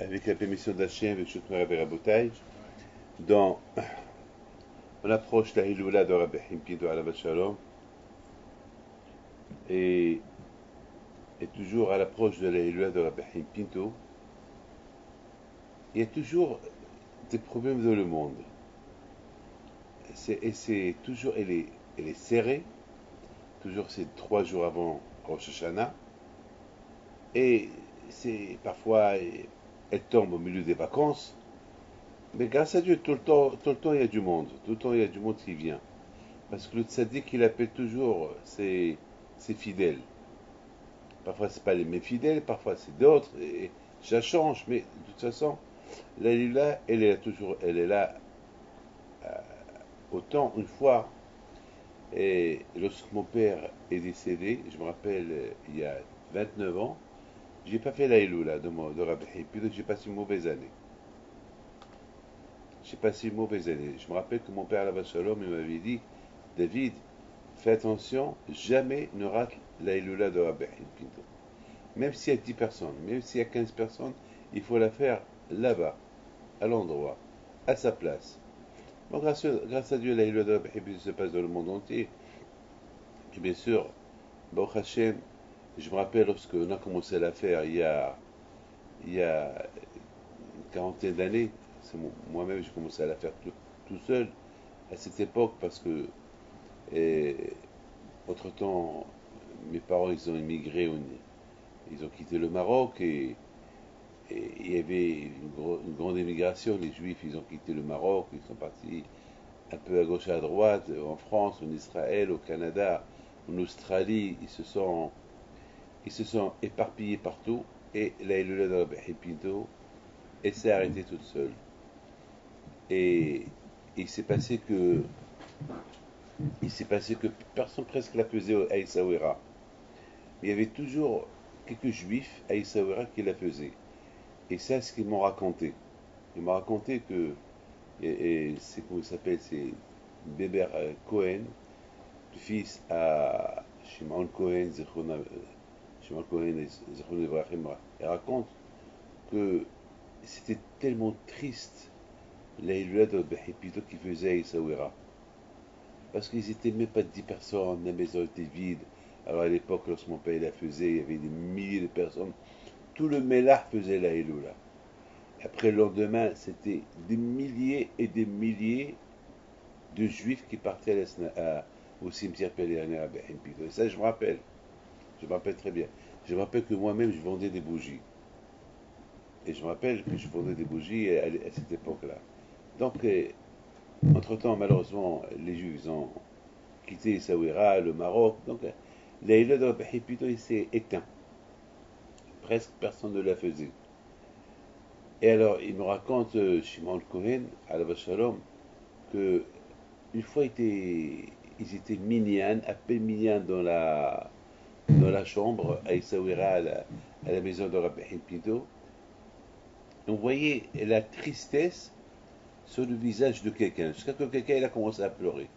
avec la permission d'Hachem, avec Shukmar Rabotai, dans on approche la Hiloula de Rabbi Himpido Alav Shalom, et toujours à l'approche de la Hiloula de Rabbi Himpido, il y a toujours des problèmes dans le monde. C'est toujours, elle est serrée, toujours c'est 3 jours avant Rosh Hashanah, et c'est parfois elle tombe au milieu des vacances, mais grâce à Dieu, tout le temps il y a du monde, tout le temps il y a du monde qui vient, parce que le tzaddik il appelle toujours ses fidèles. Parfois c'est pas les mêmes fidèles, parfois c'est d'autres, et ça change, mais de toute façon, la Lila, elle est là autant une fois. Et lorsque mon père est décédé, je me rappelle, il y a 29 ans, j'ai pas fait la Hiloula de Rabbi Hippido, j'ai passé une mauvaise année. Je me rappelle que mon père, Alav Shalom, il m'avait dit, David, fais attention, jamais ne rate la Hiloula de Rabbi Hippido. Même s'il y a 10 personnes, même s'il y a 15 personnes, il faut la faire là-bas, à l'endroit, à sa place. Bon, grâce à Dieu, la Hiloula de Rabbi Hippido se passe dans le monde entier. Et bien sûr, Baruch Hashem, je me rappelle lorsqu'on a commencé à la faire il y a une quarantaine d'années, moi-même j'ai commencé à la faire tout seul à cette époque parce que entre-temps mes parents ils ont immigré, ils ont quitté le Maroc et il y avait une grande émigration, les Juifs ils ont quitté le Maroc, ils sont partis un peu à gauche à droite, en France, en Israël, au Canada, en Australie, ils se sont éparpillés partout et la Hiloula de Rabbi Hippido, elle s'est arrêtée toute seule. Et il s'est passé que personne presque la faisait à Essaouira. Il y avait toujours quelques juifs à Essaouira qui la faisaient. Et c'est ce qu'ils m'ont raconté. Ils m'ont raconté que, c'est comment il s'appelle, c'est Béber Cohen, fils à Shimon Cohen, Shimon Cohen et Zechron Ibrahim, il raconte que c'était tellement triste la Hiloula de Rabbi Hippido qui faisait à Essaouira. Parce qu'ils étaient même pas 10 personnes, la maison était vide. Alors à l'époque, lorsque mon père la faisait, il y avait des milliers de personnes. Tout le Mélar faisait la Hiloula. Après le lendemain, c'était des milliers et des milliers de juifs qui partaient au cimetière pèlerin à Rabbi Hippido. Et ça, je me rappelle très bien. Je me rappelle que moi-même, je vendais des bougies. Et je me rappelle que je vendais des bougies à cette époque-là. Donc, entre-temps, malheureusement, les Juifs ont quitté Essaouira, le Maroc. Donc, la Hiloula de Rabbi Hippido s'est éteint. Presque personne ne la faisait. Et alors, il me raconte, Shimon Cohen, Alav Shalom, que une fois, ils étaient minyan, à peine minyan dans la chambre, à Essaouira, à la maison de Rabbi Hippido. On voyait la tristesse sur le visage de quelqu'un, jusqu'à que quelqu'un il a commencé à pleurer.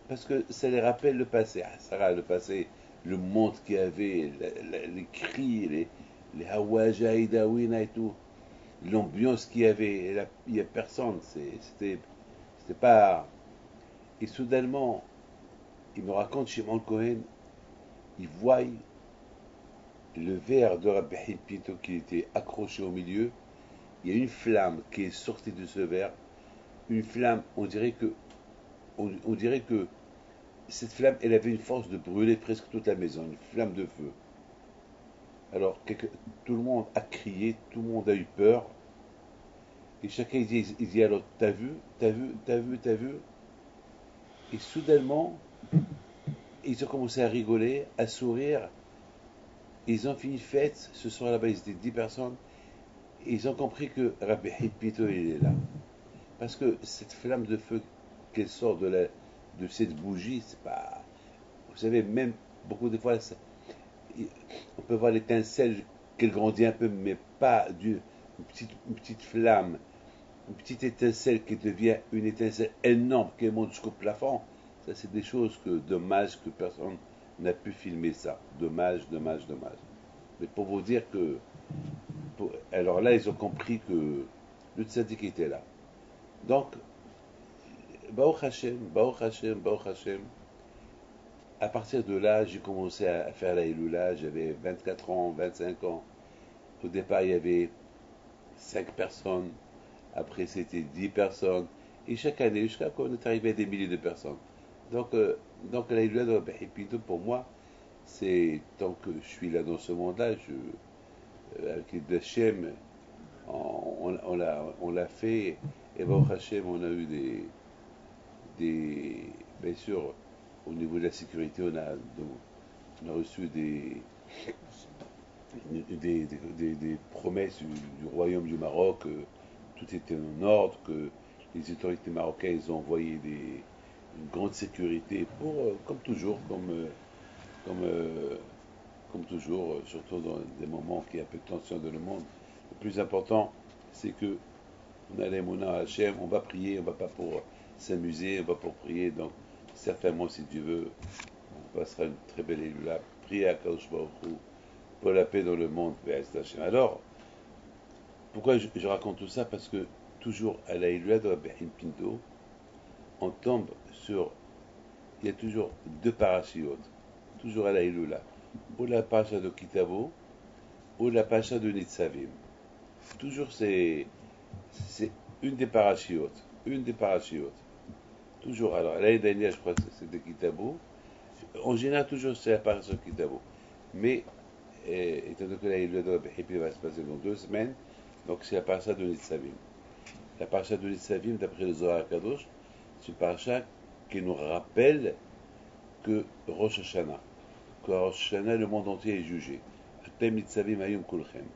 Parce que ça les rappelle le passé, le passé, le monde qu'il y avait, les cris, les Hawaja, Idawina et tout, l'ambiance qu'il y avait, il n'y a personne, c'était pas. Et soudainement, il me raconte chez Shimon Cohen, il voit le verre de Rabbi Hippido qui était accroché au milieu, il y a une flamme qui est sortie de ce verre, une flamme, on dirait que cette flamme, elle avait une force de brûler presque toute la maison, une flamme de feu. Alors, tout le monde a crié, tout le monde a eu peur, et chacun il dit alors, t'as vu, t'as vu, t'as vu, t'as vu. Et soudainement, ils ont commencé à rigoler, à sourire, ils ont fini fête, ce soir là-bas, ils étaient 10 personnes, et ils ont compris que Rabbi Hippido, il est là. Parce que cette flamme de feu qu'elle sort de cette bougie, c'est pas. Vous savez, même beaucoup de fois, on peut voir l'étincelle qu'elle grandit un peu, mais pas une petite flamme, une petite étincelle qui devient une étincelle énorme qui monte jusqu'au plafond. Ça, c'est des choses que dommage que personne n'a pu filmer ça. Dommage. Mais pour vous dire que Alors là, ils ont compris que le tzaddik était là. Donc, Baruch Hashem, Baruch Hashem, Baruch Hashem. À partir de là, j'ai commencé à faire la Iloula. J'avais 24 ans, 25 ans. Au départ, il y avait 5 personnes. Après, c'était 10 personnes. Et chaque année, jusqu'à qu'on est arrivé à des milliers de personnes. Donc, la Iloula de Rabbi Pinto, pour moi, c'est tant que je suis là dans ce monde-là, avec les Hachem, on l'a fait. Et Baruch Hashem, on a eu bien sûr, au niveau de la sécurité, on a reçu des promesses du royaume du Maroc, que tout était en ordre, que les autorités marocaines ont envoyé une grande sécurité comme toujours, comme, euh, comme toujours, surtout dans des moments qui y a un peu de tension dans le monde. Le plus important, c'est que on a les Mouna Hachem, on va prier, on va pas pour s'amuser, on va pour prier. Donc, certainement, si Dieu veut, on passera une très belle Iloula. Prier à Kadosh Baruch Hu pour la paix dans le monde. Alors, pourquoi je raconte tout ça? Parce que toujours à la Iloula de Rabbi Pinto, on tombe sur. Il y a toujours deux parachiotes. Toujours à la Iloula. Ou la paracha de Kitavo, ou la paracha de Nitzavim. Toujours c'est une des parachiotes. Une des parachiotes. Toujours. Alors, l'année dernière, je crois que c'était Kitabo. En général, toujours, c'est la paracha de Kitabo. Mais, étant donné que la Iloula de Rabbi Hippie va se passer dans 2 semaines, donc c'est la paracha de Nitzavim. La paracha de Nitzavim, d'après le Zohar Kadosh, c'est une paracha qui nous rappelle que Rosh Hashanah, que Rosh Hashanah, le monde entier est jugé. Atem Nitzavim Ayum Kulchem.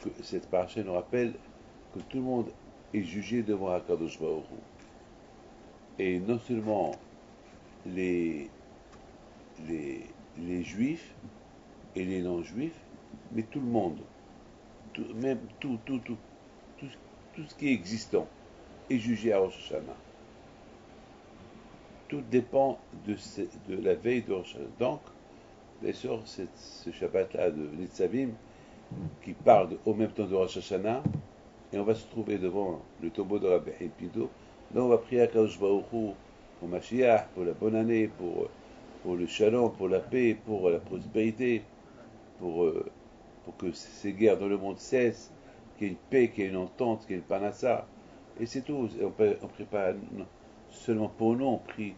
Que cette paracha nous rappelle que tout le monde est jugé devant Hakadosh Baruch Hu. Et non seulement les, les juifs et les non-juifs, mais tout le monde, même tout ce qui est existant est jugé à Rosh Hashanah. Tout dépend de la veille de Rosh Hashanah. Donc, bien sûr, ce Shabbat-là de Nitzavim, qui parle au même temps de Rosh Hashanah, et on va se trouver devant le tombeau de Rabbi Pinto. Là, on va prier à Kadosh Baruch Hu pour Mashiach, pour la bonne année, pour le shalom, pour la paix, pour la prospérité, pour que ces guerres dans le monde cessent, qu'il y ait une paix, qu'il y ait une entente, qu'il y ait une panassa. Et c'est tout. On prie pas seulement pour nous, on prie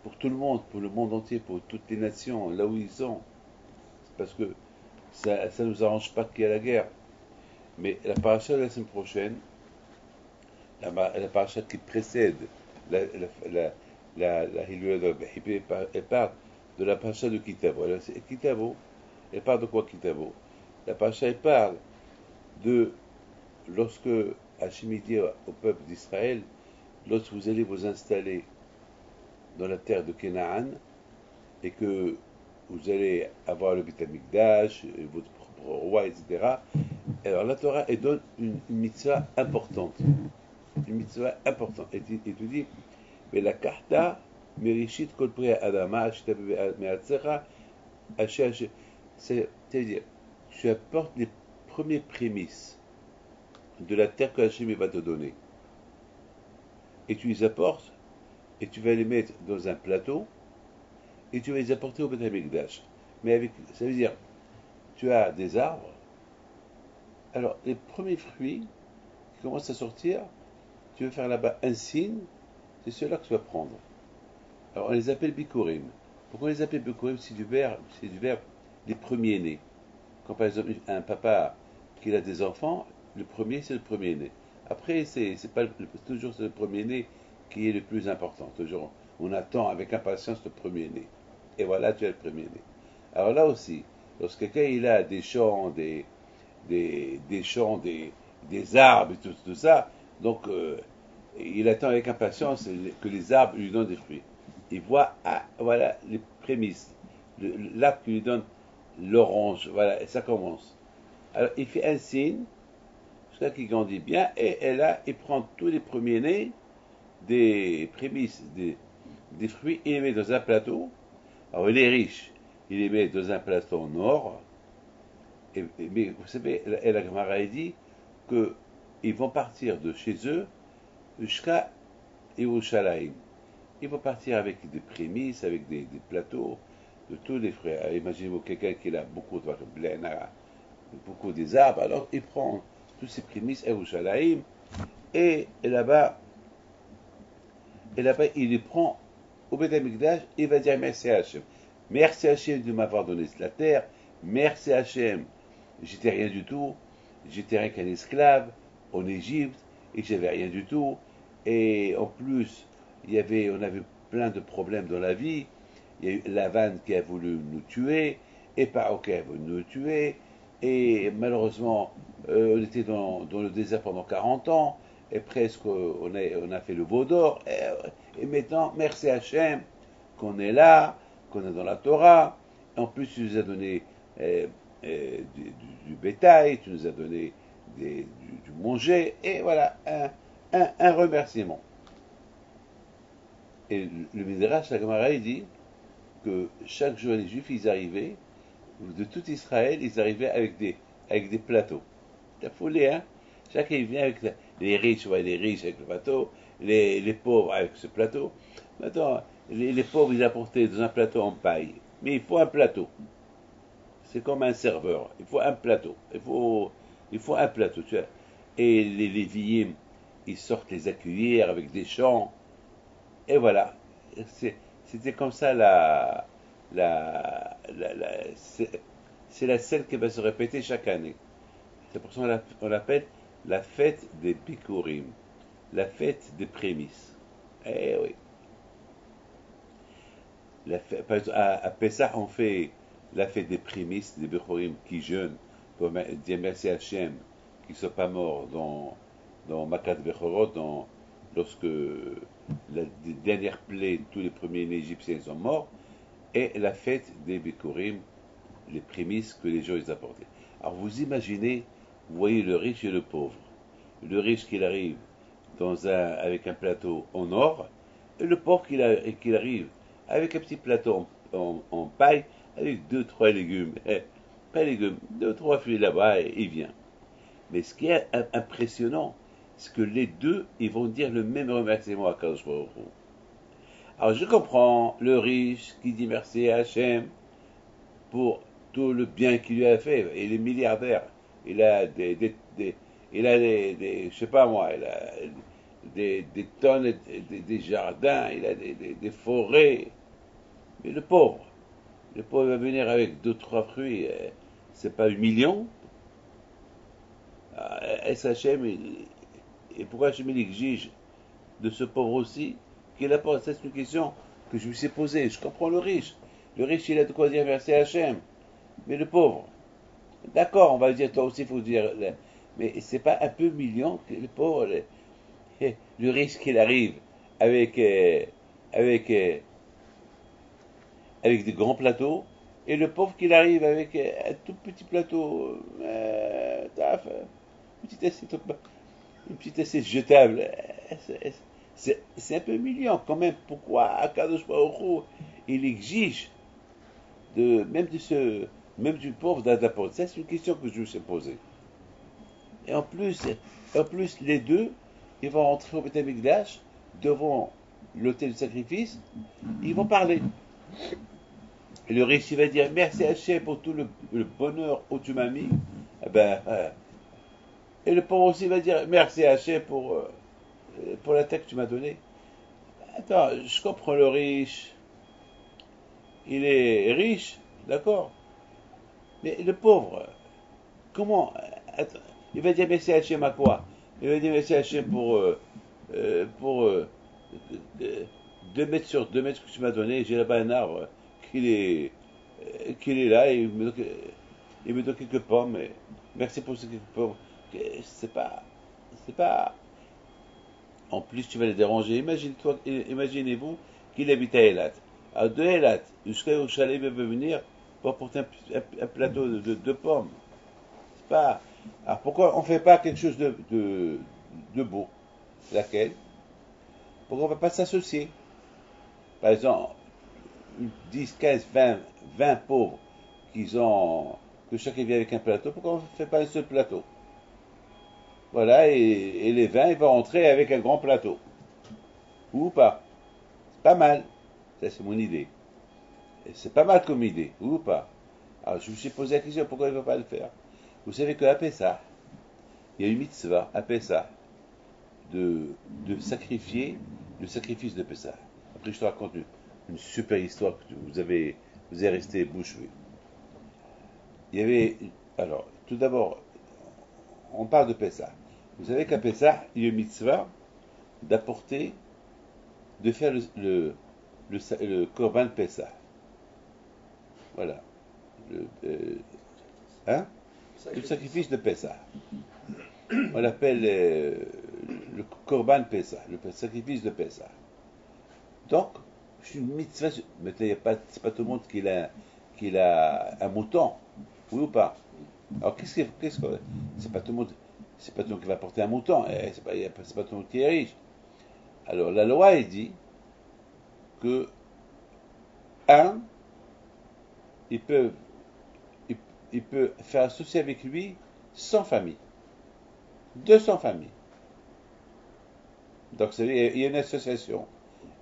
pour tout le monde, pour le monde entier, pour toutes les nations, là où ils sont. Parce que ça ne nous arrange pas qu'il y ait la guerre. Mais la paracha de la semaine prochaine, la paracha qui précède la Hilula de Hippé, elle parle de la paracha de Kitavo. Alors, Kitavo, elle parle de quoi Kitavo? La paracha, elle parle de lorsque Hachem dit au peuple d'Israël, lorsque vous allez vous installer dans la terre de Canaan et que vous allez avoir le Beth Amikdash, votre propre roi, etc. Alors la Torah, elle donne une mitzvah importante. Une mitzvah importante. Et tu dis, mais la karta, merishit kol pri adama, me'atzecha, c'est-à-dire, tu apportes les premiers prémices de la terre que Hachem va te donner. Et tu les apportes, et tu vas les mettre dans un plateau, et tu vas les apporter au Beth Amikdash. Mais ça veut dire, tu as des arbres. Alors, les premiers fruits qui commencent à sortir, tu veux faire là-bas un signe, c'est ceux-là que tu vas prendre. Alors, on les appelle bikurim. Pourquoi on les appelle bikurim? C'est du verbe les premiers-nés. Quand par exemple, un papa qui a des enfants, le premier, c'est le premier-né. Après, c'est toujours le premier-né qui est le plus important. Toujours, on attend avec impatience le premier-né. Et voilà, tu as le premier-né. Alors là aussi, lorsque quelqu'un il a des champs, des champs, des arbres et tout ça. Donc, il attend avec impatience que les arbres lui donnent des fruits. Il voit, voilà, les prémices. L'arbre qui lui donne l'orange, voilà, et ça commence. Alors, il fait un signe, jusqu'à qu'il grandit bien, et là, il prend tous les premiers-nés, des prémices, des fruits, et il les met dans un plateau. Alors, il est riche, il les met dans un plateau en or, Mais vous savez, la Gemara dit qu'ils vont partir de chez eux jusqu'à Yerushalayim. Ils vont partir avec des prémices, avec des plateaux, de tous les fruits. Imaginez-vous quelqu'un qui a beaucoup de blé, beaucoup des arbres, alors il prend tous ces prémices à Yerushalayim, et là-bas, il les prend au Beth Amikdash, il va dire merci à Hachem. Merci à Hachem de m'avoir donné la terre, merci à Hachem, j'étais rien du tout, j'étais rien qu'un esclave en Égypte, et j'avais rien du tout, et en plus, on avait plein de problèmes dans la vie, il y a eu Lavan qui a voulu nous tuer, et Paro qui a voulu nous tuer, et malheureusement, on était dans le désert pendant 40 ans, et presque on a fait le veau d'or, et maintenant, merci Hachem, qu'on est là, qu'on est dans la Torah, et en plus tu nous as donné du bétail, tu nous as donné du manger, et voilà, un remerciement. Et le Midrash, la Gemara, il dit que chaque jour les Juifs, ils arrivaient, de tout Israël, ils arrivaient avec des plateaux. C'est la folie, hein? Chacun il vient avec les riches, ouais, les riches avec le plateau, les pauvres avec ce plateau. Maintenant, les pauvres, ils apportaient dans un plateau en paille. Mais il faut un plateau. C'est comme un serveur. Il faut un plateau. Il faut un plateau. Tu vois. Et les Lévi'im, ils sortent les accueillir avec des chants. Et voilà. C'était comme ça c'est la scène qui va se répéter chaque année. C'est pour ça qu'on l'appelle la fête des Bikurim, la fête des prémices. Eh oui. Par exemple, à Pessah, on fait la fête des prémices, des Bikurim qui jeûnent pour dire merci à Hachem, qui ne sont pas morts dans Makat Bechorot, lorsque la dernière plaie, tous les premiers Égyptiens sont morts, et la fête des Bikurim, les prémices que les gens ils apportaient. Alors vous imaginez, vous voyez le riche et le pauvre. Le riche qui arrive avec un plateau en or, et le pauvre qui arrive avec un petit plateau en paille, avec 2-3 légumes. Pas légumes, 2-3 fruits là-bas, et il vient. Mais ce qui est impressionnant, c'est que les deux, ils vont dire le même remerciement à Kadosh Baruch Hu. Alors je comprends le riche qui dit merci à Hachem pour tout le bien qu'il lui a fait. Il est milliardaire. Il a je sais pas moi, il a des tonnes, des jardins, il a des forêts. Mais le pauvre va venir avec 2-3 fruits, c'est pas 1 million. SHM, et pourquoi Hachem exige de ce pauvre aussi qu'il apporte? C'est une question que je me suis posée. Je comprends le riche. Le riche, il a de quoi dire merci à Hachem. Mais le pauvre, d'accord, on va dire, toi aussi, il faut dire. Mais c'est pas un peu million que le pauvre, le riche qu'il arrive avec, avec, avec des grands plateaux, et le pauvre qu'il arrive avec un tout petit plateau, une petite assiette jetable. C'est un peu humiliant quand même. Pourquoi Akadosh Baruch Hu, il exige même du pauvre d'apporter? Ça, c'est une question que je me suis posée. Et en plus, les deux, ils vont rentrer au Beth Amikdash devant l'autel de sacrifice, ils vont parler. Et le riche, il va dire merci Hachem pour tout le bonheur où tu m'as mis. Et le pauvre aussi va dire merci Hachem pour la tête que tu m'as donnée. Attends, je comprends le riche. Il est riche, d'accord. Mais le pauvre, comment? Attends, il va dire merci Hachem à quoi? Il va dire merci Hachem pour 2 mètres sur 2 mètres que tu m'as donné. J'ai là-bas un arbre qu'il est, qu'il est là et il me donne quelques pommes. Merci pour ces quelques pommes. C'est pas. En plus, tu vas les déranger. Imaginez-vous qu'il habite à Eilat. Alors de Eilat jusqu'à Yerushalayim, il veut venir pour apporter un plateau de pommes. C'est pas. Alors pourquoi on ne fait pas quelque chose de beau? Laquelle? Pourquoi on ne va pas s'associer? Par exemple, 10, 15, 20 pauvres qui ont que chacun vient avec un plateau, pourquoi on ne fait pas un seul plateau? Voilà, et les vins, ils vont rentrer avec un grand plateau. Ou pas. C'est pas mal. Ça, c'est mon idée. Et c'est pas mal comme idée. Ou pas. Alors, je me suis posé la question, pourquoi il ne va pas le faire? Vous savez qu'à Pessah, il y a une mitzvah à Pessah de sacrifier le sacrifice de Pessah. Après, je te raconte une super histoire que vous avez resté bouche bée. Il y avait, alors, tout d'abord, on parle de Pessah. Vous savez qu'à Pessah, il y a une mitzvah d'apporter, de faire le Korban Pessah. Voilà. Le, euh, hein? Le sacrifice de Pessah. On l'appelle le Korban Pessah, le sacrifice de Pessah. Donc, c'est une mitzvah, mais c'est pas tout le monde qui a un mouton, oui ou pas? Alors, c'est pas tout le monde, c'est pas tout le monde qui va porter un mouton, c'est pas tout le monde qui est riche. Alors, la loi, elle dit que, un, il peut, il, il peut faire associer avec lui 100 familles, 200 familles. Donc, il y a une association.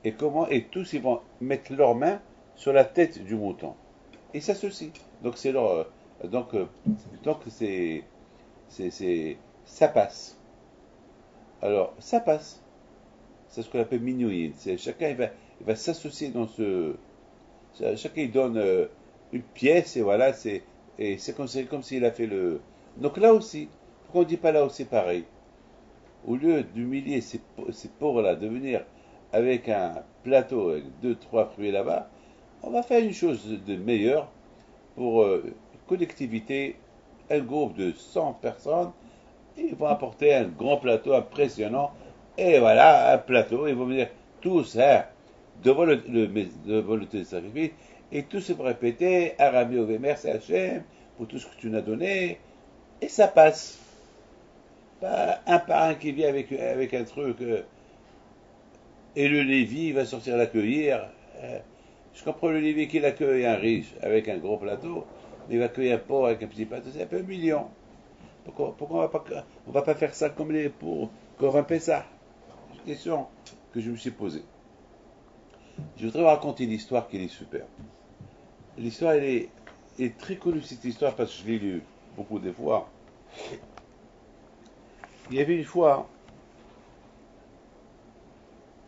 Et tous, ils vont mettre leurs mains sur la tête du mouton. Et s'associent. Donc, c'est leur, donc, euh, donc ça passe. Alors, ça passe. C'est ce qu'on appelle minouïn. Chacun, il va s'associer dans chacun, il donne une pièce, et voilà, et c'est comme s'il a fait le. Donc, là aussi, pourquoi on ne dit pas là aussi pareil? Au lieu d'humilier ces pauvres-là, de venir avec un plateau avec deux, trois fruits là-bas, on va faire une chose de meilleure pour une collectivité, un groupe de 100 personnes, et ils vont apporter un grand plateau impressionnant, et voilà, un plateau, ils vont venir tous hein, devant le sacrifice, et tous se vont répéter, Arami Ove, merci Hachem, pour tout ce que tu nous as donné, et ça passe. Pas un par un qui vient avec un truc, et le Lévi va sortir l'accueillir. Je comprends le Lévi qui accueille un riche avec un gros plateau, mais il va accueillir un pauvre avec un petit plateau, c'est un peu humiliant. Pourquoi on va pas faire ça comme pour Corin Pessah? C'est une question que je me suis posée. Je voudrais vous raconter une histoire qui est super. L'histoire, est très connue, cette histoire, parce que je l'ai lue beaucoup de fois. Il y avait une fois,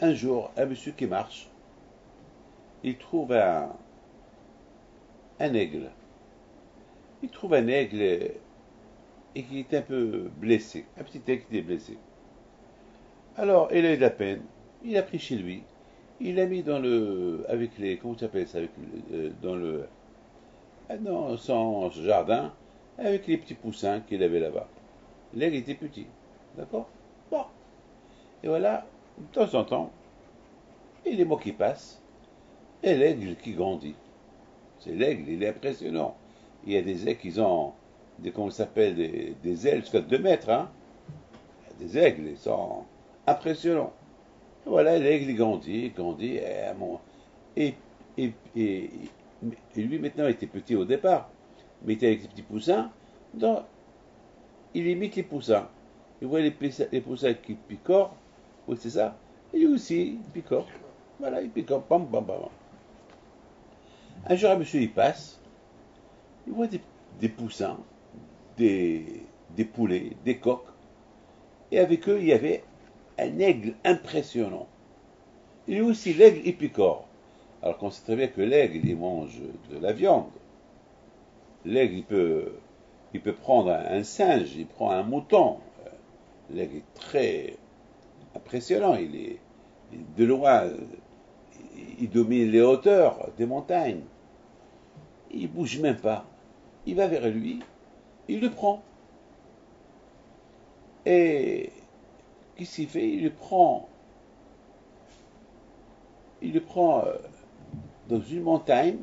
un jour, un monsieur qui marche, il trouve un aigle. Il trouve un aigle et qui est un peu blessé, un petit aigle qui est blessé. Alors, il a eu de la peine, il l'a pris chez lui, il l'a mis avec les, comment ça s'appelle ça, dans dans son jardin, avec les petits poussins qu'il avait là-bas. L'aigle était petit, d'accord? Bon, et voilà, de temps en temps, et les mois qui passent, et l'aigle qui grandit. C'est l'aigle, il est impressionnant. Il y a des aigles qui ont comment ça s'appelle, des ailes jusqu'à 2 mètres, hein. Des aigles, ils sont impressionnants. Et voilà, l'aigle il grandit, et, et, et, et lui maintenant il était petit au départ, mais il était avec ses petits poussins, donc il imite les poussins. Il voit les poussins qui picorent, oui c'est ça, et lui aussi il picore. Voilà, il picore, bam, bam, bam. Un jour un monsieur il passe, il voit des poussins, des poulets, des coqs, et avec eux il y avait un aigle impressionnant. Et lui aussi l'aigle il picore. Alors qu'on sait très bien que l'aigle il mange de la viande. L'aigle il peut prendre un singe, il prend un mouton. L'aigle est très impressionnant, de loin, il domine les hauteurs des montagnes. Il bouge même pas. Il va vers lui, il le prend. Et qu'est-ce qu'il fait? Il le prend dans une montagne,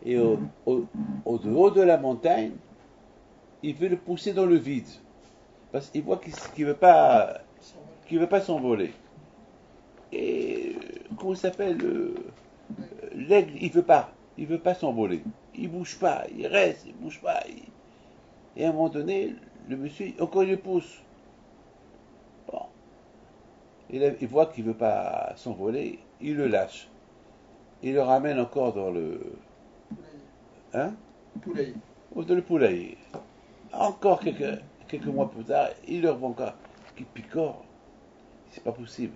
et au haut de la montagne, il veut le pousser dans le vide. Parce qu'il voit qu'il veut pas s'envoler. Et comment il s'appelle l'aigle, il veut pas s'envoler. il bouge pas, il reste, il bouge pas. Et à un moment donné, le monsieur, encore il le pousse. Bon, il voit qu'il veut pas s'envoler, il le lâche. Il le ramène encore dans le, hein, Poulailler. dans le poulailler. Encore quelques mois plus tard, il le revoit encore, qui picore. C'est pas possible.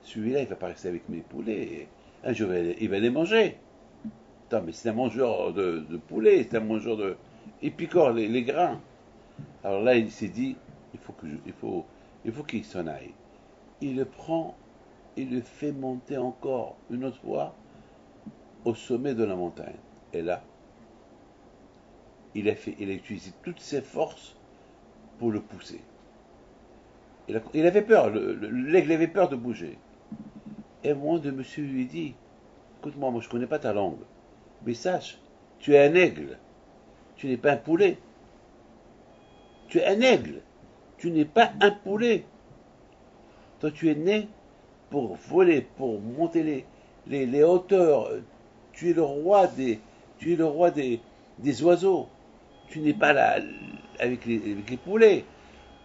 Celui-là, il va pas rester avec mes poulets. Un jour, il va les manger. Attends, mais c'est un mangeur de poulet, c'est un mangeur de. Il picore les grains. Alors là, il s'est dit, il faut qu'il s'en aille. Il le prend, il le fait monter encore une autre fois au sommet de la montagne. Et là, il a utilisé toutes ses forces pour le pousser. Il avait peur, l'aigle avait peur de bouger. Et moi, de monsieur lui dit, écoute-moi, moi je connais pas ta langue, mais sache, tu es un aigle, tu n'es pas un poulet. Tu es un aigle, tu n'es pas un poulet. Toi, tu es né pour voler, pour monter les hauteurs. Tu es le roi des oiseaux. Tu n'es pas là avec les poulets.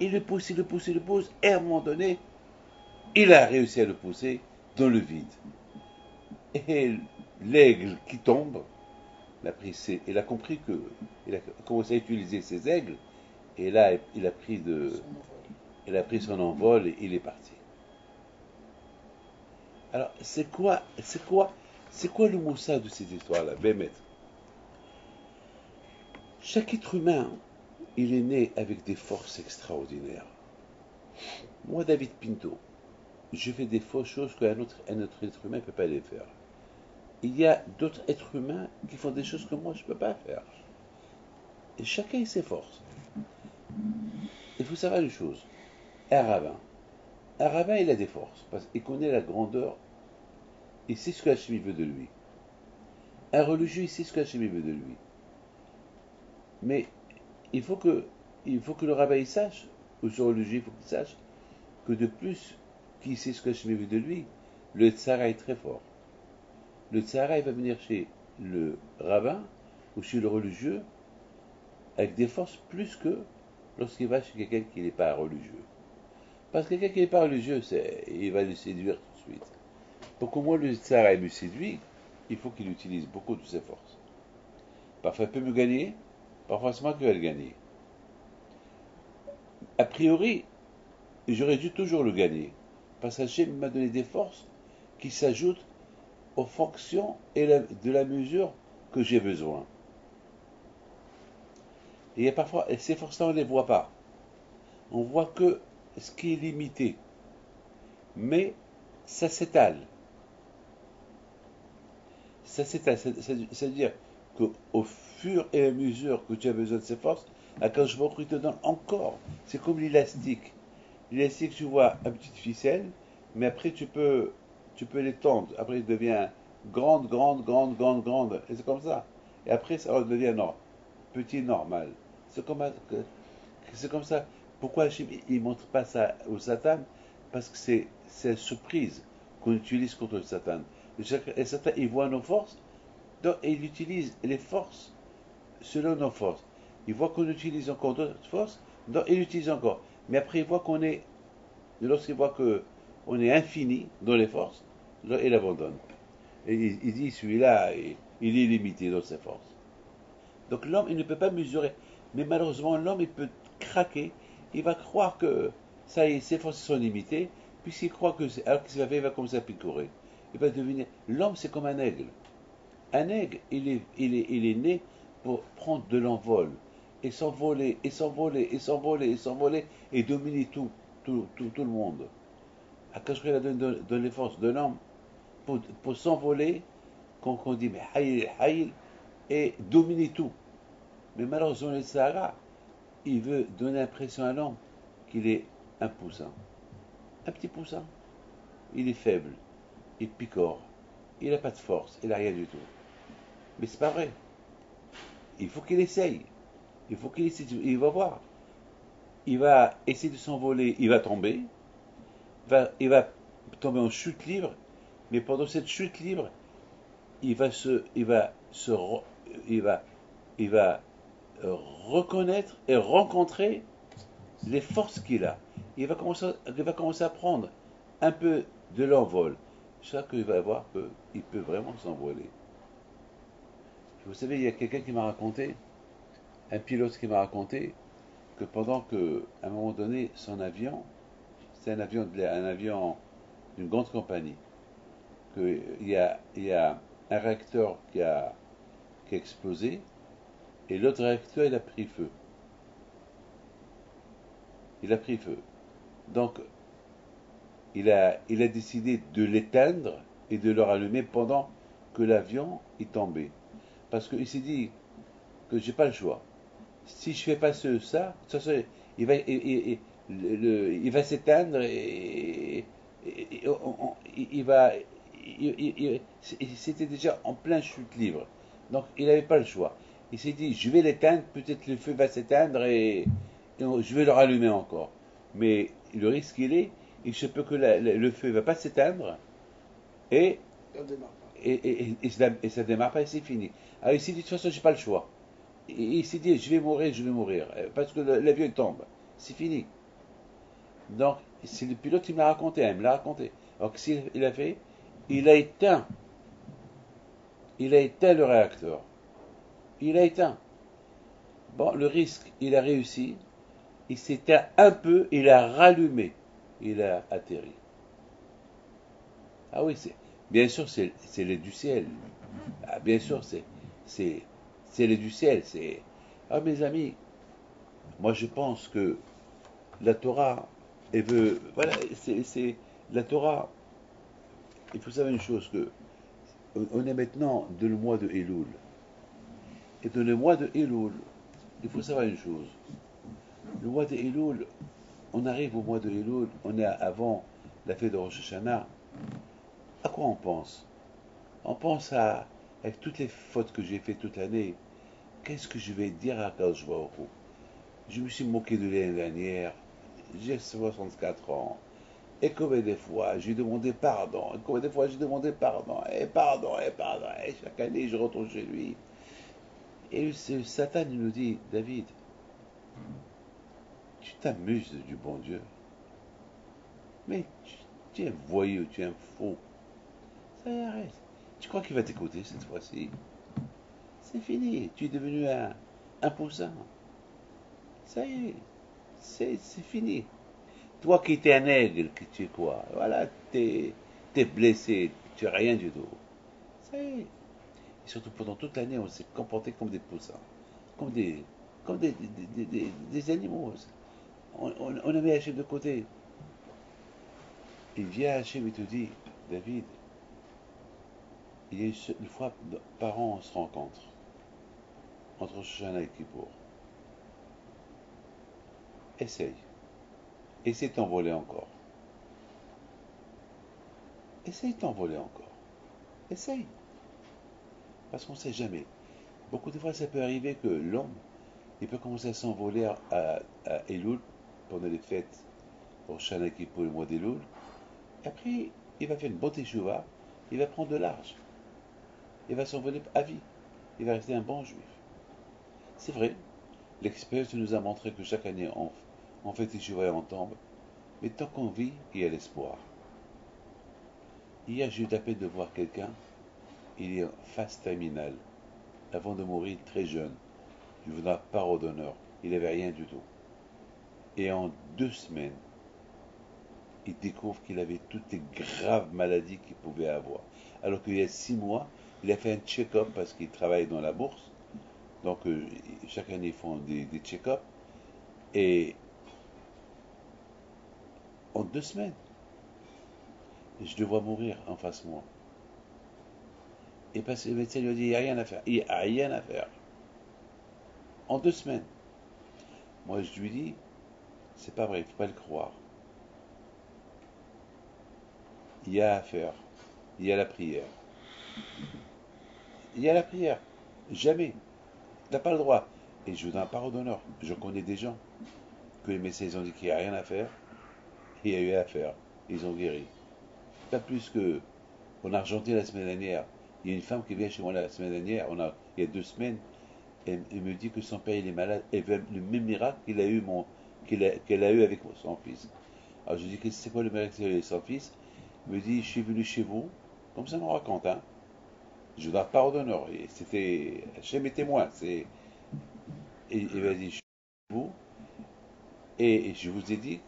Il le pousse, il le pousse, il le pousse, et à un moment donné, il a réussi à le pousser dans le vide. Et l'aigle qui tombe, il a compris que, il a commencé à utiliser ses aigles, et là, il a pris son envol et il est parti. Alors, c'est quoi le moussa de cette histoire-là, Bémet? Chaque être humain, il est né avec des forces extraordinaires. Moi, David Pinto, je fais des fausses choses qu'un autre être humain ne peut pas les faire. Il y a d'autres êtres humains qui font des choses que moi je ne peux pas faire. Et chacun a ses forces. Il faut savoir une chose. Un rabbin, il a des forces, parce qu'il connaît la grandeur, il sait ce que Hachem veut de lui. Un religieux, il sait ce que Hachem veut de lui. Mais il faut que, il faut que le rabbin il sache, ou ce religieux, il faut qu'il sache, que de plus qu'il sait ce que Hachem veut de lui, le tzara est très fort. Le tzara, il va venir chez le rabbin, ou chez le religieux, avec des forces plus que lorsqu'il va chez quelqu'un qui n'est pas religieux. Parce que quelqu'un qui n'est pas religieux, il va le séduire tout de suite. Pour qu'au moins le tsar me séduit, il faut qu'il utilise beaucoup de ses forces. Parfois il peut me gagner, parfois c'est moi qui vais le gagner. A priori, j'aurais dû toujours le gagner. Parce qu'Hachem m'a donné des forces qui s'ajoutent aux fonctions de la mesure que j'ai besoin. Et il y a parfois, ces forces-là, on ne les voit pas. On voit que ce qui est limité. Mais ça s'étale. Ça s'étale. C'est-à-dire qu'au fur et à mesure que tu as besoin de ces forces, quand je il te donne encore. C'est comme l'élastique. L'élastique, tu vois, une petite ficelle, mais après tu peux l'étendre. Après, il devient grande, grande, grande, grande, grande. Et c'est comme ça. Et après, ça redevient petit, normal. C'est comme, c'est comme ça. Pourquoi Hachem, il ne montre pas ça au Satan? Parce que c'est une surprise qu'on utilise contre le Satan. Et Satan, il voit nos forces, donc il utilise les forces selon nos forces. Il voit qu'on utilise encore d'autres forces, donc il utilise encore. Mais après, lorsqu'il voit qu'on est infini dans les forces, donc il abandonne. Et il dit, celui-là, il est limité dans ses forces. Donc l'homme, il ne peut pas mesurer. Mais malheureusement, l'homme, il peut craquer. Il va croire que ça y est, ses forces sont limitées. Puisqu'il croit que alors qu'il va faire, il va commencer à picorer. Il va devenir. L'homme, c'est comme un aigle. Un aigle, il est né pour prendre de l'envol. Et s'envoler, et s'envoler, et s'envoler, et s'envoler, et dominer tout le monde. Akash a donné les forces de l'homme pour s'envoler, qu'on dit, mais haïl, et dominer tout. Mais malheureusement, le Sahara, il veut donner l'impression à l'homme qu'il est un poussin. Un petit poussin. Il est faible, il picore, il n'a pas de force, il n'a rien du tout. Mais c'est pas vrai. Il faut qu'il essaye. Il faut qu'il essaye. Il va voir. Il va essayer de s'envoler, il va tomber. Il va tomber en chute libre. Mais pendant cette chute libre, il va il va reconnaître et rencontrer les forces qu'il a. Il va commencer à prendre un peu de l'envol. C'est ça qu'il va voir qu'il peut vraiment s'envoler. Vous savez, il y a quelqu'un qui m'a raconté, un pilote qui m'a raconté, que pendant que, à un moment donné, son avion, c'est un avion d'une grande compagnie, il y a un réacteur qui a explosé, et l'autre réacteur, il a pris feu. Il a pris feu. Donc, il a décidé de l'éteindre et de le rallumer pendant que l'avion est tombé. Parce qu'il s'est dit que j'ai pas le choix. Si je fais pas ça, il va, il va s'éteindre il va, c'était déjà en plein chute libre. Donc il n'avait pas le choix. Il s'est dit, je vais l'éteindre, peut-être le feu va s'éteindre je vais le rallumer encore. Mais le risque il se peut que le feu ne va pas s'éteindre et, et ça ne démarre pas et c'est fini. Alors il s'est dit, de toute façon, j'ai pas le choix. Et il s'est dit, je vais mourir, parce que l'avion tombe. C'est fini. Donc, c'est le pilote qui me l'a raconté, il me l'a raconté. Alors, qu'est-ce qu'il a fait? Il a éteint. Il a éteint le réacteur. Il a éteint. Bon, le risque, il a réussi. Il s'éteint un peu, il a rallumé. Il a atterri. Ah oui, bien sûr, c'est l'aide du ciel. Ah, bien sûr, c'est l'aide du ciel. Ah, mes amis, moi je pense que la Torah, elle veut. Voilà, la Torah. Il faut savoir une chose que on est maintenant dans le mois de Elul. Et dans le mois de Elul, il faut savoir une chose. Le mois de Elul, on arrive au mois de Elul, on est avant la fête de Rosh Hashanah. À quoi on pense? On pense avec toutes les fautes que j'ai faites toute l'année, qu'est-ce que je vais dire à Kadosh Baruch Hu? Je me suis moqué de l'année dernière, j'ai 64 ans, et combien de fois j'ai demandé pardon, et combien de fois j'ai demandé pardon, et chaque année je retourne chez lui. Et Satan il nous dit, David, tu t'amuses du bon Dieu, mais tu es un voyou, tu es un faux. Ça y est, arrête. Tu crois qu'il va t'écouter cette fois-ci? C'est fini, tu es devenu un poussin. Ça y est, c'est fini. Toi qui étais un aigle, que tu es quoi? Voilà, t'es blessé, tu n'as rien du tout. Ça y est. Et surtout pendant toute l'année, on s'est comporté comme des poussins, comme des animaux. On a mis Hachem de côté. Il vient Hachem et te dit, David, il y a une fois par an, on se rencontre, entre Shoshana et Kippour. Essaye. Essaye de t'envoler encore. Essaye de t'envoler encore. Essaye. Parce qu'on ne sait jamais. Beaucoup de fois, ça peut arriver que l'homme, il peut commencer à s'envoler à Elul pendant les fêtes pour Shana pour le mois d'Elul. Et après, il va faire une bonne échouva, il va prendre de l'argent. Il va s'envoler à vie. Il va rester un bon juif. C'est vrai, l'expérience nous a montré que chaque année, on fait échouva et on tombe. Mais tant qu'on vit, il y a l'espoir. Hier, j'ai eu la peine de voir quelqu'un, il est en phase terminale, avant de mourir très jeune. Il ne voudra pas d'honneur. Il n'avait rien du tout. Et en 2 semaines, il découvre qu'il avait toutes les graves maladies qu'il pouvait avoir. Alors qu'il y a 6 mois, il a fait un check-up parce qu'il travaille dans la bourse. Donc chaque année, ils font des check-up. Et en 2 semaines, je le vois mourir en face de moi. Et parce que le médecin lui a dit, il n'y a rien à faire. Il n'y a rien à faire. En 2 semaines. Moi, je lui dis, c'est pas vrai, il ne faut pas le croire. Il y a à faire. Il y a la prière. Il y a la prière. Jamais. Tu n'as pas le droit. Et je vous donne un parole d'honneur. Je connais des gens que les médecins ont dit qu'il n'y a rien à faire. Et il y a eu à faire. Ils ont guéri. Pas plus que en Argentine la semaine dernière. Il y a une femme qui vient chez moi la semaine dernière. Il y a 2 semaines. Et il me dit que son père il est malade et veut le même miracle qu'elle a eu avec son fils. Alors je dis que c'est quoi le miracle qu'il a eu avec son fils? Il me dit je suis venu chez vous, comme ça me raconte, hein. Je dois pas d'honneur. Et c'était chez mes témoins. Et il m'a dit je suis chez vous et je vous ai dit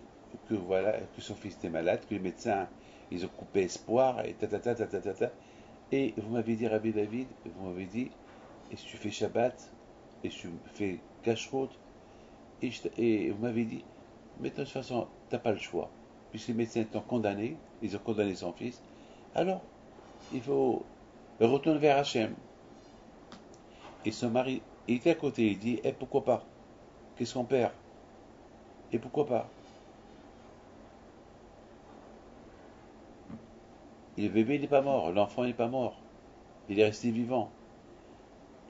que voilà que son fils était malade, que les médecins ils ont coupé espoir et ta ta ta ta ta ta. Ta. Et vous m'avez dit Rabbi David, vous m'avez dit et si tu fais Shabbat et tu fais Kashrut et vous m'avez dit, mais de toute façon, t'as pas le choix. Puisque les médecins t'ont condamné, ils ont condamné son fils, alors il faut retourner vers Hachem. Et son mari, il était à côté, il dit, pourquoi pas? Qu'est-ce qu'on perd? Et pourquoi pas? Et le bébé, il n'est pas mort, l'enfant n'est pas mort, il est resté vivant.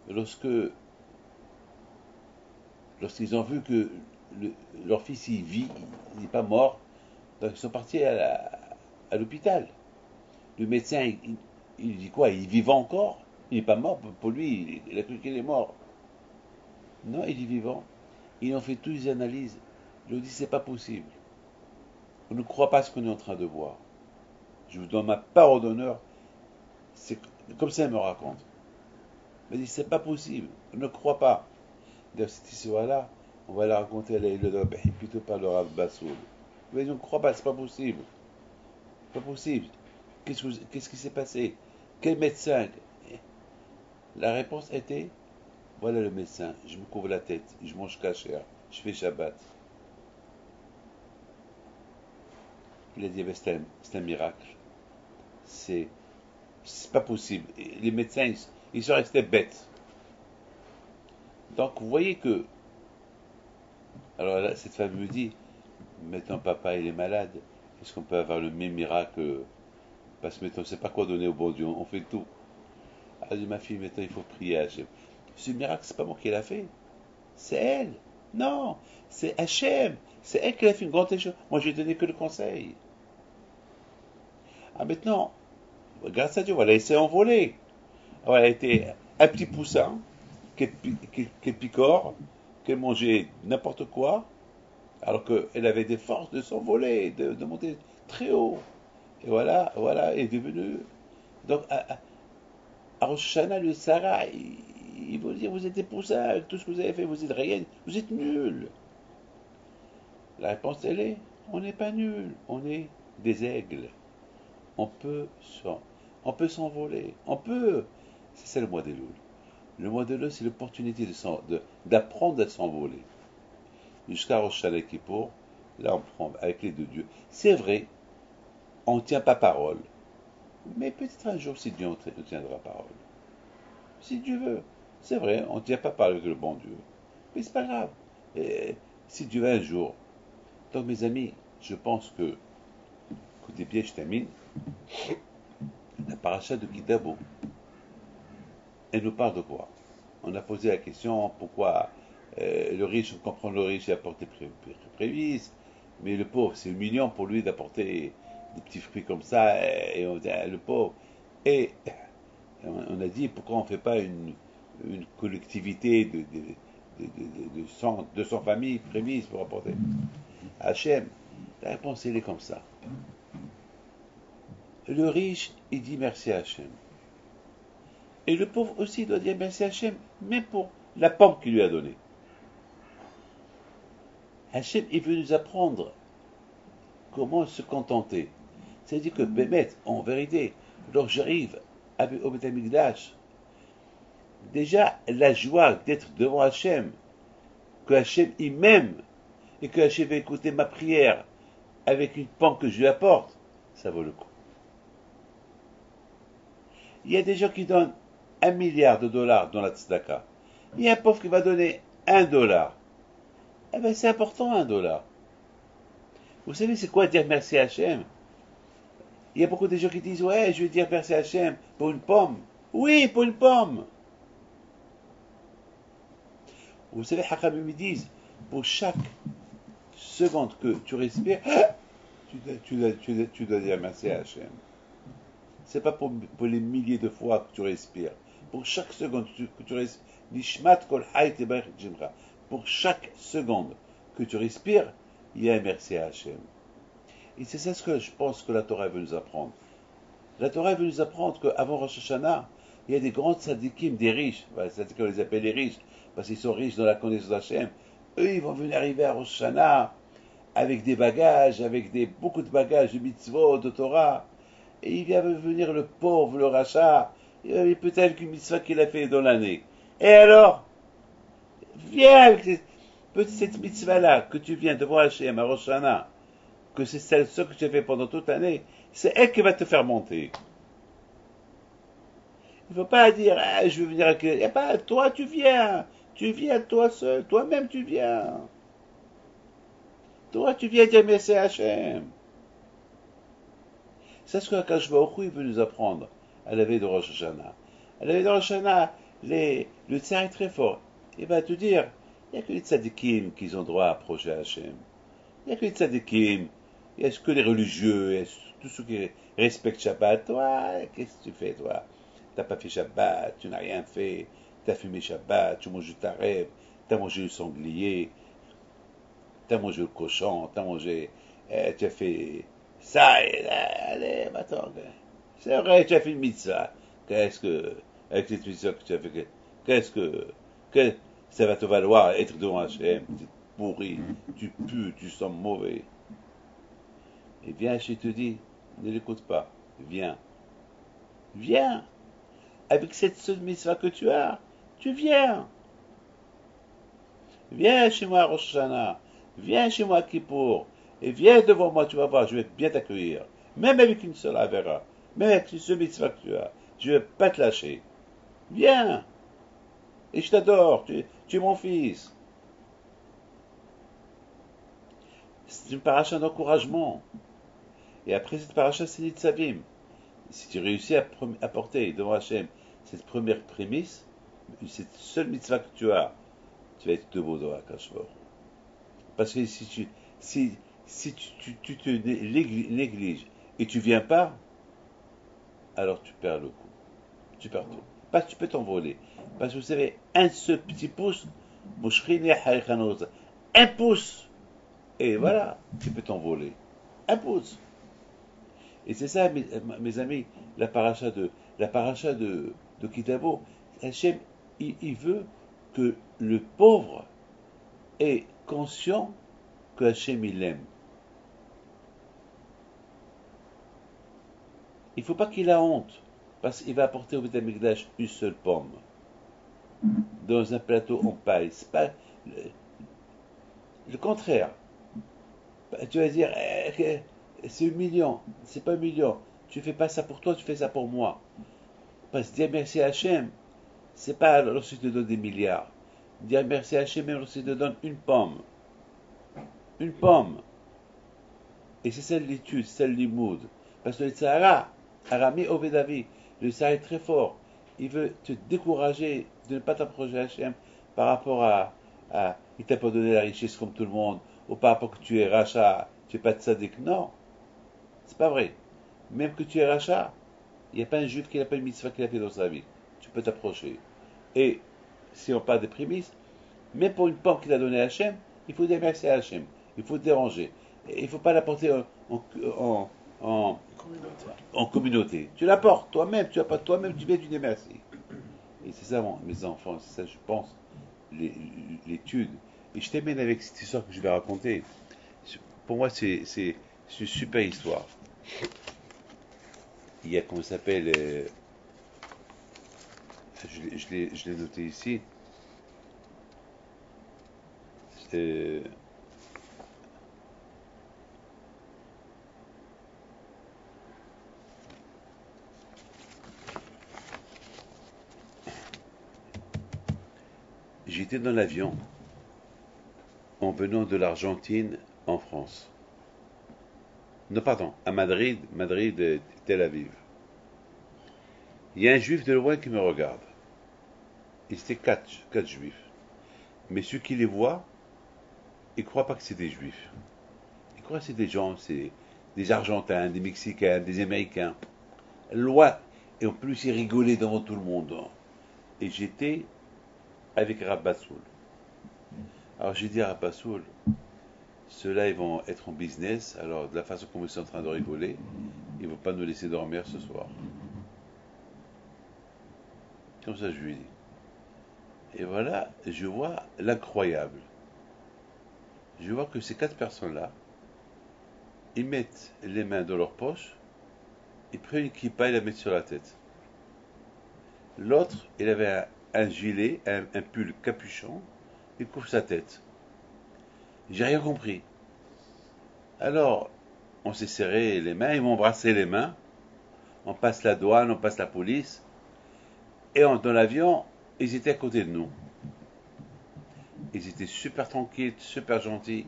Lorsque, lorsqu'ils ont vu que leur fils, il vit, il n'est pas mort, donc ils sont partis à l'hôpital. Le médecin, il dit quoi? Il est vivant encore? Il n'est pas mort. Pour lui, il a cru qu'il est mort. Non, il est vivant. Ils ont fait toutes les analyses. Ils ont dit c'est pas possible. On ne croit pas ce qu'on est en train de voir. Je vous donne ma parole d'honneur. C'est comme ça, il me raconte. Il m'a dit c'est pas possible. On ne croit pas. D'ailleurs, cette histoire-là, on va la raconter à l'Aïlodab, plutôt par le Rav Bassoul. Mais on ne croit pas, c'est pas possible. C'est pas possible. Qu'est-ce qui s'est passé? Quel médecin? La réponse était, voilà le médecin, je me couvre la tête, je mange kasher, je fais Shabbat. Il a dit, c'est un miracle. C'est pas possible. Et les médecins, ils sont restés bêtes. Donc, vous voyez que, alors là, cette femme me dit, maintenant papa il est malade, est-ce qu'on peut avoir le même miracle? Parce que maintenant on ne sait pas quoi donner au bon Dieu, on fait tout. Elle dit, ma fille, maintenant il faut prier à Hachem. Ce miracle, c'est pas moi qui l'a fait, c'est elle. Non, c'est Hachem. C'est elle qui a fait une grande chose. Moi, je lui ai donné que le conseil. Ah, maintenant, grâce à Dieu, voilà, elle s'est envolée. Alors, elle a été un petit poussin, qu'elle picore, qu'elle mangeait n'importe quoi, alors qu'elle avait des forces de s'envoler, de monter très haut. Et voilà, elle est devenue. Donc, à Rosh Hashanah, le Sarah, il vous dire, vous êtes des poussins, avec tout ce que vous avez fait, vous êtes rien, vous êtes nuls. La réponse, elle est, on n'est pas nuls, on est des aigles. On peut on peut s'envoler, on peut. C'est ça le mois d'Elul. Le mois d'Elul, c'est l'opportunité d'apprendre à s'envoler. Jusqu'à Rosh Hashanah Kippour, là on prend avec les deux dieux. C'est vrai, on ne tient pas parole, mais peut-être un jour, si Dieu nous tiendra parole. Si Dieu veut. C'est vrai, on ne tient pas parole avec le bon Dieu. Mais c'est pas grave. Et si Dieu veut un jour. Donc mes amis, je pense que, écoutez bien, je termine, la paracha de Kidabo, elle nous parle de quoi? On a posé la question pourquoi le riche, on comprend le riche, il apporte des prévises, mais le pauvre, c'est humiliant pour lui d'apporter des petits fruits comme ça, et on dit, le pauvre. Et on a dit pourquoi on ne fait pas une collectivité de 100, 200 familles prévises pour apporter Hachem. La réponse, elle est comme ça. Le riche, il dit merci à Hachem. Et le pauvre aussi doit dire merci à Hachem, même pour la pomme qu'il lui a donnée. Hachem, il veut nous apprendre comment se contenter. C'est-à-dire que, Bémet, en vérité, lorsque j'arrive au Beth Amikdash, déjà la joie d'être devant Hachem, que Hachem il m'aime, et que Hachem va écouter ma prière avec une pomme que je lui apporte, ça vaut le coup. Il y a des gens qui donnent 1 milliard de dollars dans la tzedaka. Il y a un pauvre qui va donner $1. Eh bien, c'est important, $1. Vous savez, c'est quoi dire merci à Hachem? Il y a beaucoup de gens qui disent, ouais, je vais dire merci à Hachem pour une pomme. Oui, pour une pomme. Vous savez, Hakam me disent, pour chaque seconde que tu respires, tu dois dire merci à Hachem. C'est pas pour les milliers de fois que tu respires. Pour chaque seconde que tu respires, Nishmat kol hayt tebarech Shemcha. Pour chaque seconde que tu respires, il y a un merci à Hachem. Et c'est ça ce que je pense que la Torah veut nous apprendre. La Torah veut nous apprendre qu'avant Rosh Hashanah, il y a des grands tzadikim, des riches. Voilà, c'est qu'on les appelle les riches, parce qu'ils sont riches dans la connaissance d'Hachem. Eux, ils vont venir arriver à Rosh Hashanah avec des bagages, beaucoup de bagages de mitzvot, de Torah. Et il vient venir le pauvre, le rachat, peut-être qu'une mitzvah qu'il a fait dans l'année. Et alors, viens avec cette mitzvah-là, que tu viens devant Hachem à Rosh Hashanah, que c'est celle que tu as fait pendant toute l'année, c'est elle qui va te faire monter. Il ne faut pas dire, ah, je veux venir avec... Il n'y a pas, toi tu viens toi seul, toi-même tu viens. Toi tu viens dire merci à Hachem. C'est ce que Akash Baruch Hu, il veut nous apprendre à la veille de Rosh Hashanah. À la veille de Rosh Hashanah, le tsar est très fort. Il va te dire, il n'y a que les tzadikim qui ont droit à approcher Hachem. Il n'y a que les tzadikim, il n'y a que les religieux, il y a tous ceux qui respectent Shabbat. Toi, qu'est-ce que tu fais, toi? Tu n'as pas fait Shabbat, tu n'as rien fait, tu as fumé Shabbat, tu manges du taref, tu as mangé le sanglier, tu as mangé le cochon, tu as fait ça, et là, allez, attends, c'est vrai, tu as fait une mitzvah. Avec cette mitzvah que tu as fait, que ça va te valoir être devant Hachem, tu es pourri, tu pues, tu sens mauvais. Et viens, Hachem te dit, ne l'écoute pas, viens, avec cette seule mitzvah que tu viens chez moi à Rosh Hashanah, viens chez moi à Kippour, et viens devant moi, tu vas voir, je vais bien t'accueillir, même avec une seule avera, même avec une seule mitzvah que tu as, je ne vais pas te lâcher, viens, et je t'adore, tu es mon fils. C'est une paracha d'encouragement. Et après cette paracha, c'est Nitzavim. Si tu réussis à apporter devant Hachem cette première prémisse, cette seule mitzvah que tu vas être debout devant Akash Baruch Hu. Parce que si tu te négliges et tu viens pas, alors tu perds le coup. Tu perds tout. Parce que tu peux t'envoler. Parce que vous savez, un seul petit pouce, un pouce, et voilà, tu peux t'envoler. Un pouce. Et c'est ça, mes amis, la paracha de Kitabo. Hachem, il veut que le pauvre est conscient que Hachem, il l'aime. Il ne faut pas qu'il ait honte, parce qu'il va apporter au Beth Amikdash une seule pomme, dans un plateau en paille. C'est pas le contraire. Tu vas dire, c'est humiliant. C'est pas humiliant. Tu fais pas ça pour toi, tu fais ça pour moi. Parce que dire merci à Hachem, c'est pas lorsqu'il te donne des milliards. Dire merci à Hachem même lorsqu'il te donne une pomme. Une pomme. Et c'est ça l'étude, c'est ça le limoud. Parce que le Tzahara, Arami Ovedavi, le Tzahara est très fort. Il veut te décourager de ne pas t'approcher à Hachem par rapport il t'a pas donné la richesse comme tout le monde, ou par rapport que tu es rachat, tu n'es pas tzaddik. Non, c'est pas vrai. Même que tu es rachat, il n'y a pas un juif qui n'a pas une mitzvah qu'il a fait dans sa vie. Tu peux t'approcher. Et si on parle des prémices, même pour une pomme qu'il a donnée à Hachem, il faut dire merci à Hachem. Il faut te déranger. Et il ne faut pas l'apporter en communauté. Tu l'apportes toi-même, tu apportes toi-même, tu viens, tu dis merci. Et c'est ça, mes enfants, c'est ça, je pense, l'étude. Et je t'amène avec cette histoire que je vais raconter. Pour moi, c'est une super histoire. Il y a, comment ça s'appelle, je l'ai noté ici. J'étais dans l'avion en venant de l'Argentine en France. Non, pardon, à Madrid, Tel Aviv. Il y a un juif de loin qui me regarde. Et c'était quatre juifs. Mais ceux qui les voient, ils ne croient pas que c'est des juifs. Ils croient que c'est des gens, c'est des Argentins, des Mexicains, des Américains. Loin. Et en plus, ils rigolaient devant tout le monde. et j'étais avec Rabbasoul. Alors j'ai dit à Rabbasoul, ceux-là ils vont être en business, alors de la façon comme ils sont en train de rigoler, ils ne vont pas nous laisser dormir ce soir. Comme ça je lui ai dit. Et voilà, je vois l'incroyable. Je vois que ces quatre personnes-là, ils mettent les mains dans leur poche, ils prennent une kippa et la mettent sur la tête. L'autre, il avait un gilet, un pull capuchon, il couvre sa tête. J'ai rien compris. Alors, on s'est serré les mains, ils m'ont embrassé les mains, on passe la douane, on passe la police, et dans l'avion, ils étaient à côté de nous. Ils étaient super tranquilles, super gentils.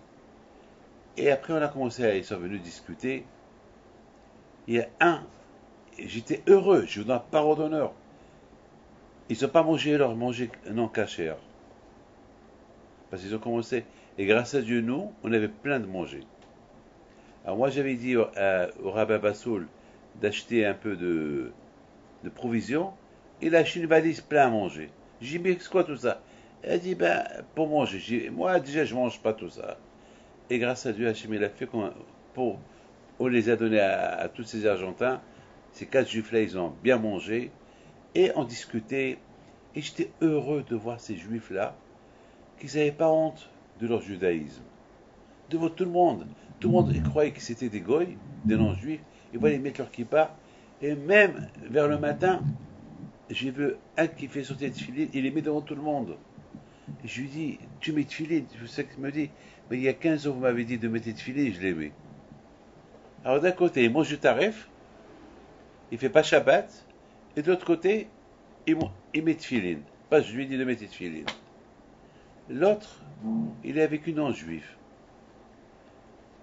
Et après, on a commencé ils sont venus discuter. Il y a j'étais heureux, je vous donne parole d'honneur. Ils n'ont pas mangé leur manger non cachère. Parce qu'ils ont commencé. Et grâce à Dieu, nous, on avait plein de manger. Alors moi, j'avais dit au rabbin Bassoul d'acheter un peu de provisions. Il a acheté une valise pleine à manger. J'ai dit, mais c'est quoi tout ça? Elle a dit, ben, pour manger. Moi, déjà, je mange pas tout ça. Et grâce à Dieu, Hachem, il a fait on les a donnés à tous ces Argentins. Ces quatre juifs-là, ils ont bien mangé. Et on discutait. Et j'étais heureux de voir ces juifs-là qui n'avaient pas honte de leur judaïsme. Devant tout le monde. Tout le monde croyait que c'était des goy, des non-juifs. Ils voulaient mettre leur kippa. Et même vers le matin, j'ai vu un qui fait sauter de filet, il les met devant tout le monde. Et je lui dis, tu mets de filet, je sais qu'il me dit, mais il y a 15 ans vous m'avez dit de mettre de filet et je les mets. Alors d'un côté, il mange du tarif, il fait pas Shabbat, et de l'autre côté, il met de filet. Pas je lui dis de mettre de filet. L'autre, il est avec une non-juive.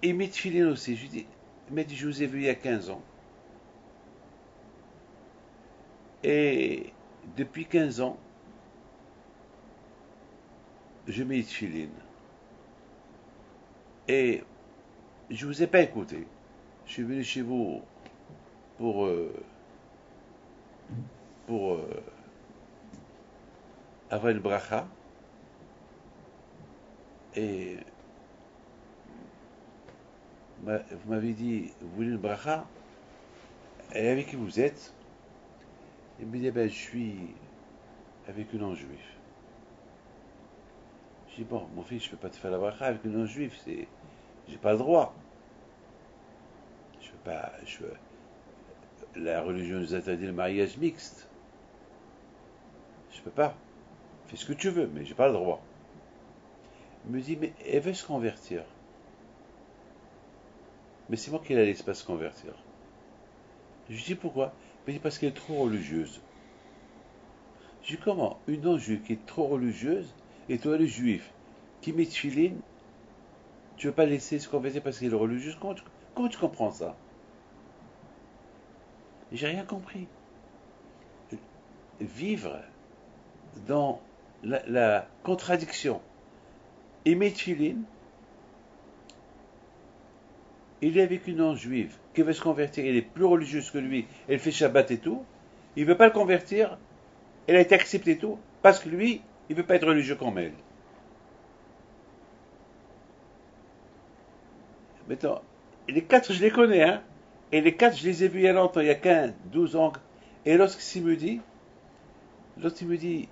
Il met de filet aussi. Je lui dis, mais je vous ai vu il y a 15 ans. Et depuis 15 ans, je mets de filet. Et je vous ai pas écouté. Je suis venu chez vous pour, euh, pour avoir une bracha. Et vous m'avez dit, vous voulez une bracha? Et avec qui vous êtes? Il me dit, ben, je suis avec une non-juive. Je dis, bon, mon fils, je ne peux pas te faire la bracha avec une non-juive, j'ai pas le droit. Je peux pas, la religion nous interdit le mariage mixte. Je peux pas. Fais ce que tu veux, mais j'ai pas le droit. Il me dit, mais elle veut se convertir. Mais c'est moi qui la laisse pas se convertir. Je lui dis, pourquoi? Il me dit, parce qu'elle est trop religieuse. Je dis, comment? Une non-juive qui est trop religieuse, et toi, le juif, qui met de filine, tu veux pas laisser se convertir parce qu'elle est religieuse? Comment tu comprends ça? J'ai rien compris. Vivre dans la contradiction. Il met de filine, il est avec une non-juive qui veut se convertir, elle est plus religieuse que lui, elle fait Shabbat et tout, il ne veut pas le convertir, elle a été acceptée et tout, parce que lui, il ne veut pas être religieux comme elle. Maintenant, les quatre, je les connais, hein, et les quatre, je les ai vus il y a longtemps, il y a 15, 12 ans, et lorsqu'il me dit, l'autre il me dit,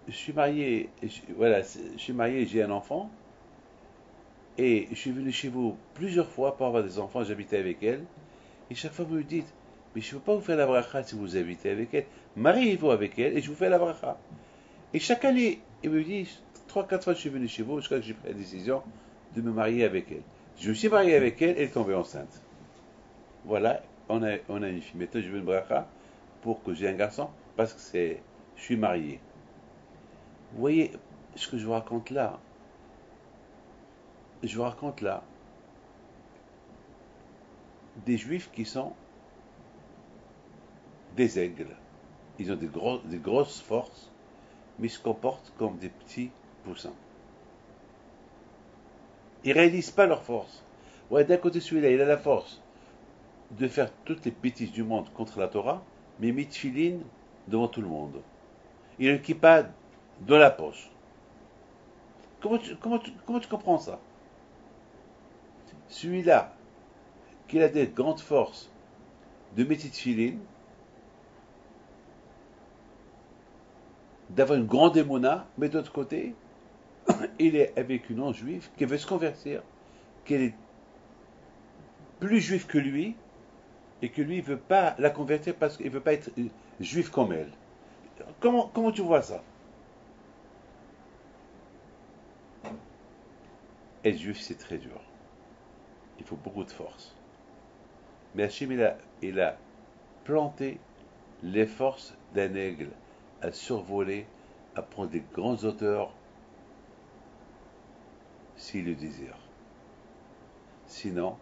je suis marié, voilà, je suis marié, j'ai un enfant, et je suis venu chez vous plusieurs fois pour avoir des enfants, j'habitais avec elle. Et chaque fois vous me dites, mais je ne peux pas vous faire la bracha si vous habitez avec elle. Mariez-vous avec elle et je vous fais la bracha. Et chaque année, il me dit, 3-4 fois je suis venu chez vous jusqu'à ce que j'ai pris la décision de me marier avec elle. Je me suis marié avec elle et elle est tombée enceinte. Voilà, on a une fille. Maintenant je veux une bracha pour que j'ai un garçon parce que je suis marié. Vous voyez ce que je vous raconte là? Je vous raconte là des juifs qui sont des aigles. Ils ont des grosses forces, mais ils se comportent comme des petits poussins. Ils ne réalisent pas leur force. Ouais, d'un côté, celui-là, il a la force de faire toutes les bêtises du monde contre la Torah, mais mitfiline devant tout le monde. il a une kippa dans la poche. Comment tu comprends ça? Celui-là, qui a des grandes forces de métier de filine, d'avoir une grande émona, mais d'autre côté, il est avec une non-juive qui veut se convertir, qui est plus juif que lui, et que lui ne veut pas la convertir parce qu'il ne veut pas être juif comme elle. Comment tu vois ça? Être juif, c'est très dur. Il faut beaucoup de force. Mais Hachem, il a planté les forces d'un aigle à survoler, à prendre des grandes hauteurs, s'il le désire. Sinon,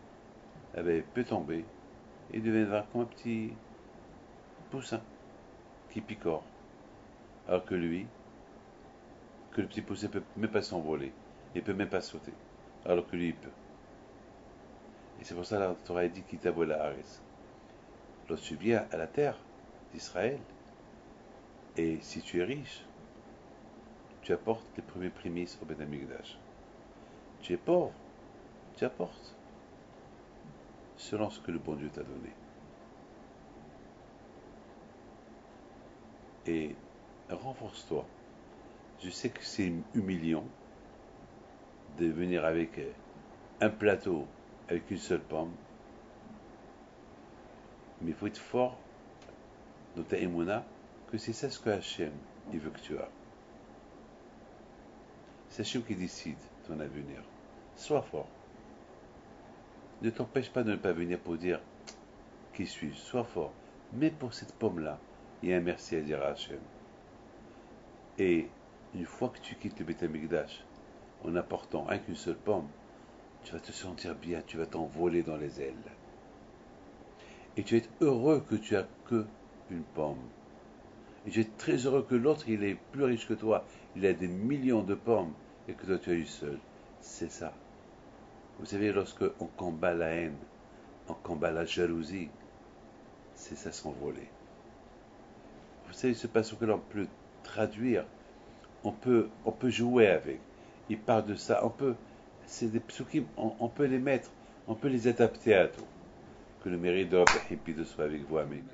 eh ben, il peut tomber et deviendra comme un petit poussin qui picore. Alors que lui, que le petit poussin ne peut même pas s'envoler, il ne peut même pas sauter. Alors que lui, il peut. Et c'est pour ça que la Torah dit Kitabo la Haris. Lorsque tu viens à la terre d'Israël, et si tu es riche, tu apportes les premiers prémices au Ben Amikdash. Tu es pauvre, tu apportes selon ce que le bon Dieu t'a donné. Et renforce-toi. Je sais que c'est humiliant de venir avec un plateau avec une seule pomme, mais il faut être fort dans ta émouna que c'est ça ce que Hachem il veut que tu aies. C'est Hachem qui décide ton avenir. Sois fort. Ne t'empêche pas de ne pas venir pour dire qui suis-je. Sois fort. Mais pour cette pomme-là, il y a un merci à dire à Hachem. Et une fois que tu quittes le Beth Amikdash en apportant rien qu'une seule pomme, tu vas te sentir bien, tu vas t'envoler dans les ailes. Et tu vas être heureux que tu as que une pomme. Et tu es très heureux que l'autre, il est plus riche que toi. Il a des millions de pommes et que toi, tu as une seule. C'est ça. Vous savez, lorsque on combat la haine, on combat la jalousie, c'est ça s'envoler. Vous savez, ce passage que l'on peut traduire, on peut jouer avec. Il parle de ça. C'est des psukim, on peut les mettre, on peut les adapter à tout. Que le mérite de Rabbi Hippi de soit avec vous, Amen.